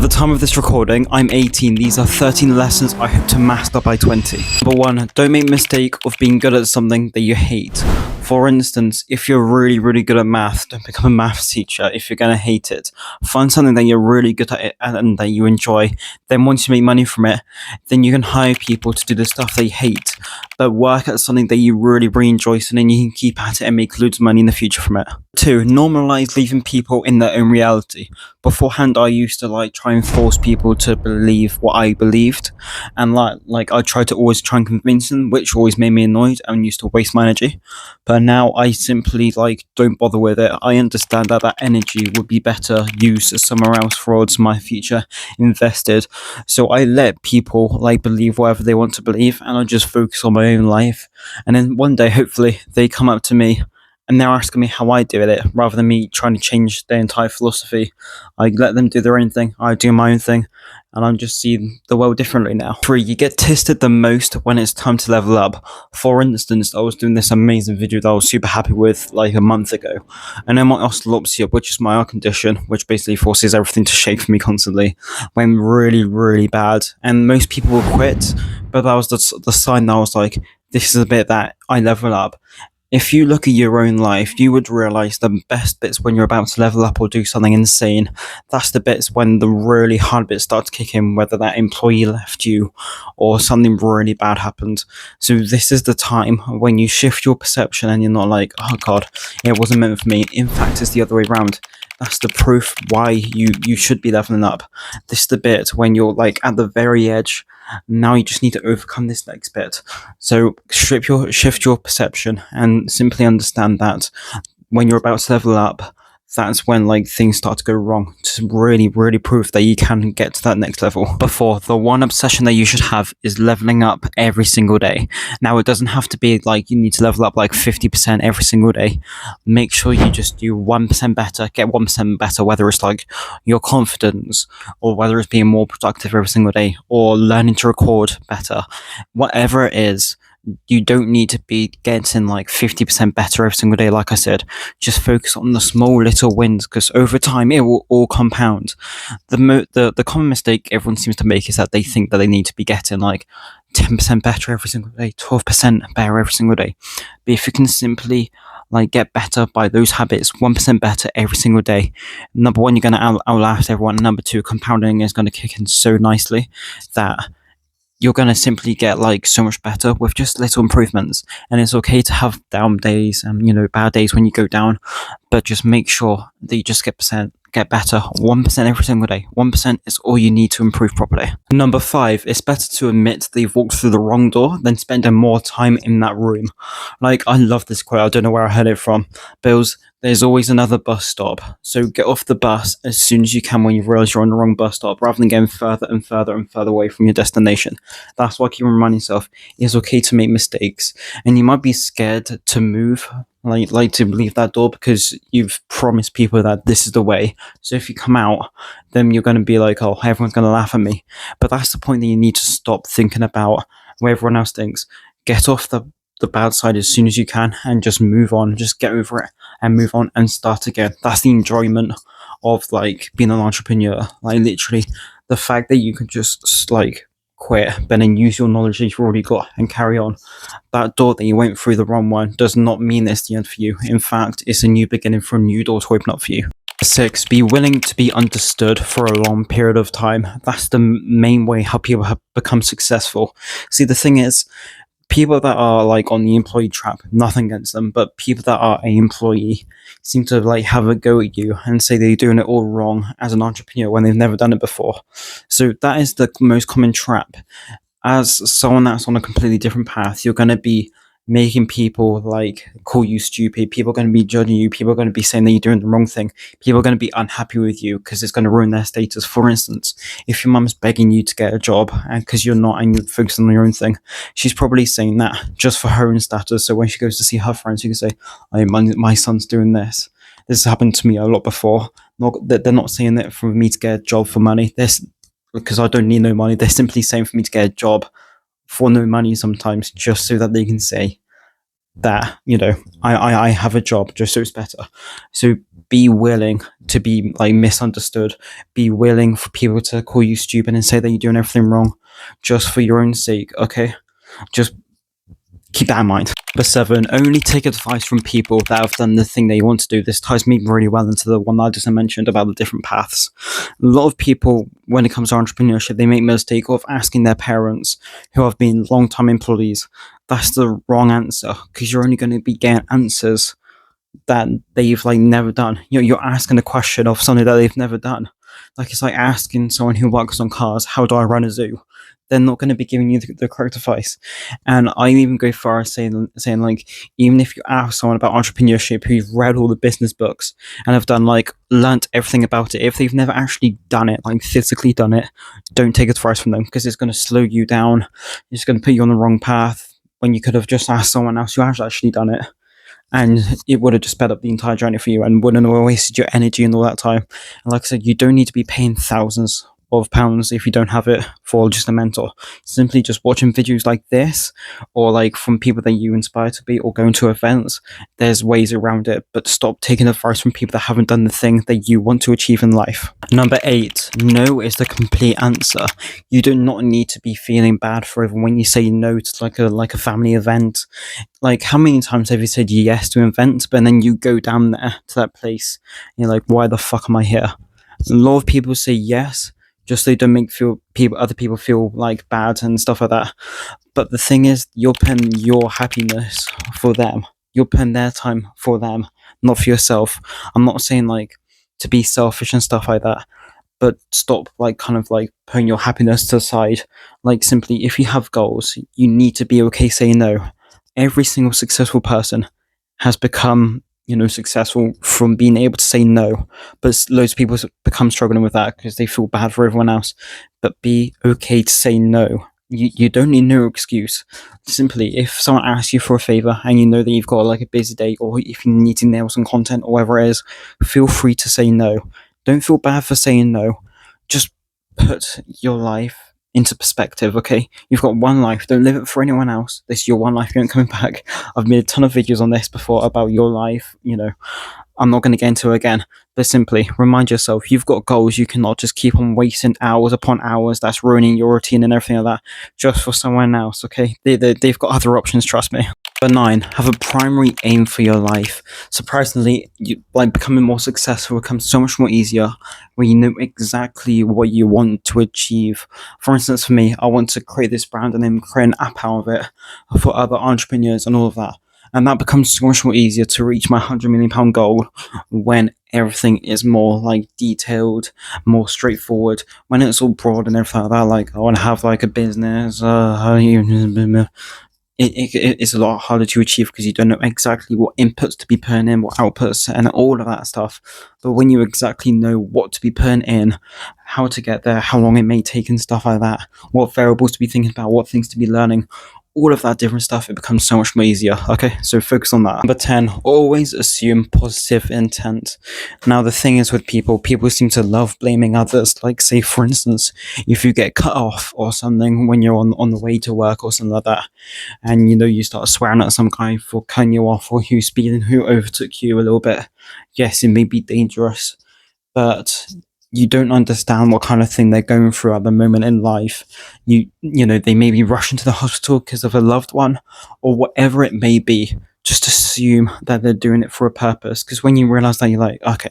At the time of this recording, I'm 18. These are 13 lessons I hope to master by 20. Number 1, don't make the mistake of being good at something that you hate. For instance, if you're really good at math, don't become a maths teacher if you're going to hate it. Find something that you're really good at and that you enjoy. Then once you make money from it, then you can hire people to do the stuff they hate. But work at something that you really enjoy, so then you can keep at it and make loads of money in the future from it. 2, normalize leaving people in their own reality. Beforehand, I used to try and force people to believe what I believed, and I tried to always try and convince them, which always made me annoyed and used to waste my energy. But now I simply don't bother with it. I understand that that energy would be better used somewhere else towards my future invested. So I let people believe whatever they want to believe, and I just focus on my own life. And then one day, hopefully, they come up to me and they're asking me how I do it, rather than me trying to change their entire philosophy. I let them do their own thing, I do my own thing, and I'm just seeing the world differently now. 3, you get tested the most when it's time to level up. For instance, I was doing this amazing video that I was super happy with a month ago, and then my oscillopsia, which is my eye condition, which basically forces everything to shake for me constantly, went really bad, and most people will quit, but that was the sign that I was like, this is a bit that I level up. If you look at your own life, you would realise the best bits when you're about to level up or do something insane. That's the bits when the really hard bits start to kick in, whether that employee left you or something really bad happened. So this is the time when you shift your perception and you're not like, oh god, it wasn't meant for me. In fact, it's the other way around. That's the proof why you should be leveling up. This is the bit when you're at the very edge. Now you just need to overcome this next bit. So shift your perception and simply understand that when you're about to level up, that's when things start to go wrong, to really prove that you can get to that next level. Before, the one obsession that you should have is leveling up every single day. Now, it doesn't have to be you need to level up 50% every single day. Make sure you just do 1% better, get 1% better, whether it's your confidence, or whether it's being more productive every single day, or learning to record better. Whatever it is, you don't need to be getting 50% better every single day. Like I said, just focus on the small little wins, because over time it will all compound. The common mistake everyone seems to make is that they think that they need to be getting 10% better every single day, 12% better every single day. But if you can simply get better by those habits, 1% better every single day, number one, you're going to outlast everyone. Number two, compounding is going to kick in so nicely that you're going to simply get so much better with just little improvements. And it's okay to have down days and bad days when you go down, but just make sure that you just get better 1% every single day. 1% is all you need to improve properly. Number 5, it's better to admit that you've walked through the wrong door than spending more time in that room. I love this quote. I don't know where I heard it from. Bills, there's always another bus stop. So get off the bus as soon as you can when you realise you're on the wrong bus stop, rather than getting further and further away from your destination. That's why I keep reminding yourself, it's okay to make mistakes. And you might be scared to move, to leave that door, because you've promised people that this is the way. So if you come out, then you're going to be oh, everyone's going to laugh at me. But that's the point that you need to stop thinking about what everyone else thinks. Get off the bad side as soon as you can and just move on. Just get over it and move on and start again. That's the enjoyment of being an entrepreneur. Literally, the fact that you can just quit, but then use your knowledge that you've already got and carry on. That door that you went through, the wrong one, does not mean it's the end for you. In fact, it's a new beginning for a new door to open up for you. 6, be willing to be understood for a long period of time. That's the main way how people have become successful. See, the thing is, people that are on the employee trap, nothing against them, but people that are an employee seem to have a go at you and say they're doing it all wrong as an entrepreneur when they've never done it before. So that is the most common trap. As someone that's on a completely different path, you're going to be making people call you stupid. People are going to be judging you. People are going to be saying that you're doing the wrong thing. People are going to be unhappy with you because it's going to ruin their status. For instance, if your mum's begging you to get a job and because you're not and you're focusing on your own thing, she's probably saying that just for her own status. So when she goes to see her friends, she can say, oh, my son's doing this. This has happened to me a lot before. They're not saying that for me to get a job for money. Because I don't need no money. They're simply saying for me to get a job for no money sometimes, just so that they can say that, I have a job just so it's better. So be willing to be like misunderstood. Be willing for people to call you stupid and say that you're doing everything wrong just for your own sake, okay? Just keep that in mind. Number 7, only take advice from people that have done the thing that you want to do. This ties me really well into the one that I just mentioned about the different paths. A lot of people, when it comes to entrepreneurship, they make the mistake of asking their parents who have been long-time employees. That's the wrong answer, because you're only going to be getting answers that they've like never done. You're asking a question of something that they've never done. Like, it's like asking someone who works on cars, how do I run a zoo? They're not going to be giving you the correct advice. And I even go far as saying like, even if you ask someone about entrepreneurship who've read all the business books and have done like learnt everything about it, if they've never actually done it, like physically done it, don't take advice from them, because it's going to slow you down. It's going to put you on the wrong path when you could have just asked someone else who has actually done it. And it would have just sped up the entire journey for you and wouldn't have wasted your energy and all that time. And like I said, you don't need to be paying thousands of pounds if you don't have it for just a mentor. Simply just watching videos like this, or like from people that you inspire to be, or going to events. There's ways around it, but stop taking advice from people that haven't done the thing that you want to achieve in life. Number 8, no is the complete answer. You do not need to be feeling bad for even when you say no to like a family event. Like, how many times have you said yes to an event, but then you go down there to that place and you're like, why the fuck am I here? A lot of people say yes just so they don't make other people feel like bad and stuff like that. But the thing is, you're putting your happiness for them. You're putting their time for them, not for yourself. I'm not saying like to be selfish and stuff like that, but stop like kind of like putting your happiness to the side. Like, simply, if you have goals, you need to be okay saying no. Every single successful person has become, successful from being able to say no. But loads of people become struggling with that because they feel bad for everyone else. But be okay to say no. You don't need no excuse. Simply, if someone asks you for a favor and you know that you've got like a busy day, or if you need to nail some content or whatever it is, feel free to say no. Don't feel bad for saying no. Just put your life into perspective, okay? You've got one life. Don't live it for anyone else. This is your one life. You ain't coming back. I've made a ton of videos on this before about your life. I'm not going to get into it again, but simply remind yourself you've got goals. You cannot just keep on wasting hours upon hours. That's ruining your routine and everything like that just for someone else, okay? They've got other options, trust me. Number 9, have a primary aim for your life. Surprisingly, becoming more successful becomes so much more easier when you know exactly what you want to achieve. For instance, for me, I want to create this brand and then create an app out of it for other entrepreneurs and all of that. And that becomes so much more easier to reach my £100 million goal when everything is more like detailed, more straightforward. When it's all broad and everything like that, like I want to have like a business, it's a lot harder to achieve because you don't know exactly what inputs to be putting in, what outputs, and all of that stuff. But when you exactly know what to be putting in, how to get there, how long it may take and stuff like that, what variables to be thinking about, what things to be learning, all of that different stuff, it becomes so much more easier. Okay, so focus on that. Number 10, always assume positive intent. Now, the thing is with people seem to love blaming others. Like, say, for instance, if you get cut off or something when you're on the way to work or something like that, and you start swearing at some guy for cutting you off, or who overtook you a little bit. Yes, it may be dangerous, but you don't understand what kind of thing they're going through at the moment in life. They may be rushing to the hospital because of a loved one, or whatever it may be. Just assume that they're doing it for a purpose, because when you realize that, you're like, okay,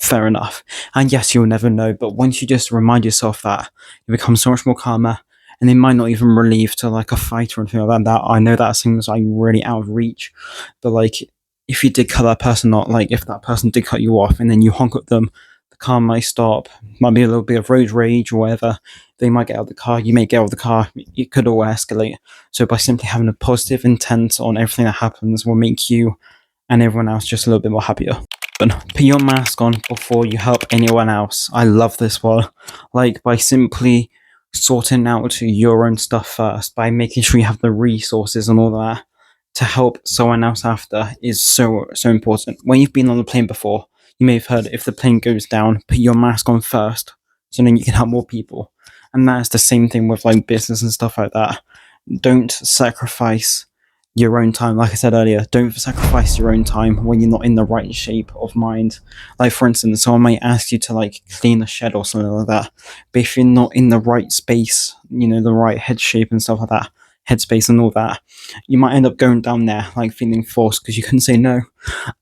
fair enough. And yes, you'll never know, but once you just remind yourself that, you become so much more calmer. And they might not even relieve to like a fight or anything like that. I know that seems like really out of reach, but like, if you did cut that person off, like if that person did cut you off and then you honk at them, the car might stop. Might be a little bit of road rage or whatever. They might get out of the car. You may get out of the car. It could all escalate. So by simply having a positive intent on everything that happens will make you and everyone else just a little bit more happier. Put your mask on before you help anyone else. I love this one. Like, by simply sorting out your own stuff first, by making sure you have the resources and all that to help someone else after, is so important. When you've been on the plane before, you may have heard, if the plane goes down, put your mask on first, so then you can help more people. And that's the same thing with like business and stuff like that. Don't sacrifice your own time. Like I said earlier, don't sacrifice your own time when you're not in the right shape of mind. Like, for instance, someone might ask you to like clean a shed or something like that, but if you're not in the right space, the right head shape and stuff like that, headspace and all that, you might end up going down there like feeling forced because you couldn't say no.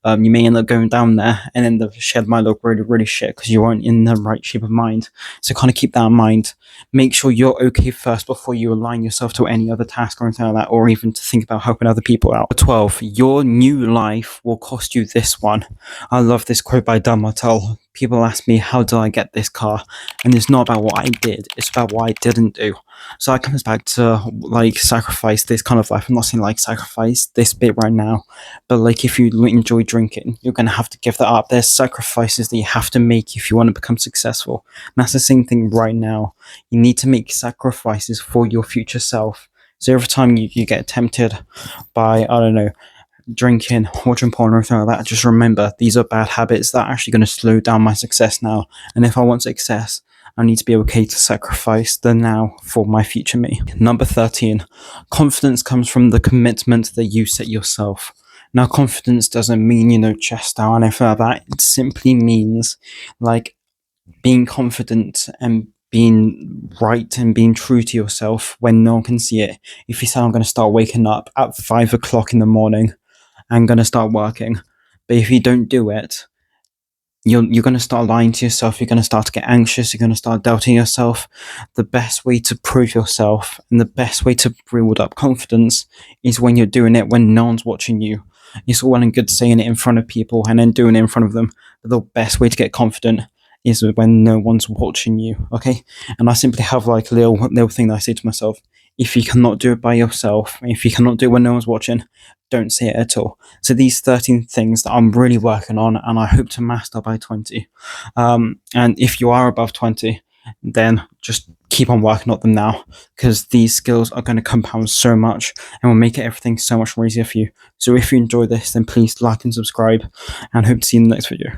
You may end up going down there, and then the shed might look really, really shit because you weren't in the right shape of mind. So kind of keep that in mind. Make sure you're okay first before you align yourself to any other task or anything like that, or even to think about helping other people out. 12. Your new life will cost you this one. I love this quote by Dan Martell. People ask me, how did I get this car? And it's not about what I did, it's about what I didn't do. So that comes back to like sacrifice this kind of life. I'm not saying like sacrifice this bit right now, but like if you enjoy drinking, you're going to have to give that up. There's sacrifices that you have to make if you want to become successful. And that's the same thing right now. You need to make sacrifices for your future self. So every time you get tempted by, I don't know, drinking, watching porn or anything like that, just remember these are bad habits that are actually going to slow down my success now. And if I want success, I need to be okay to sacrifice the now for my future me. Number 13, confidence comes from the commitment that you set yourself. Now, confidence doesn't mean, chest out and anything like that. It simply means like being confident and being right and being true to yourself when no one can see it. If you say, I'm going to start waking up at 5 o'clock in the morning, I'm going to start working. But if you don't do it, you're going to start lying to yourself. You're going to start to get anxious. You're going to start doubting yourself. The best way to prove yourself and the best way to build up confidence is when you're doing it when no one's watching you. It's all well and good saying it in front of people and then doing it in front of them. But the best way to get confident is when no one's watching you. Okay. And I simply have like a little thing that I say to myself. If you cannot do it by yourself, if you cannot do it when no one's watching, don't say it at all. So these 13 things that I'm really working on and I hope to master by 20. And if you are above 20, then just keep on working on them now, because these skills are going to compound so much and will make everything so much more easier for you. So if you enjoy this, then please like and subscribe, and hope to see you in the next video.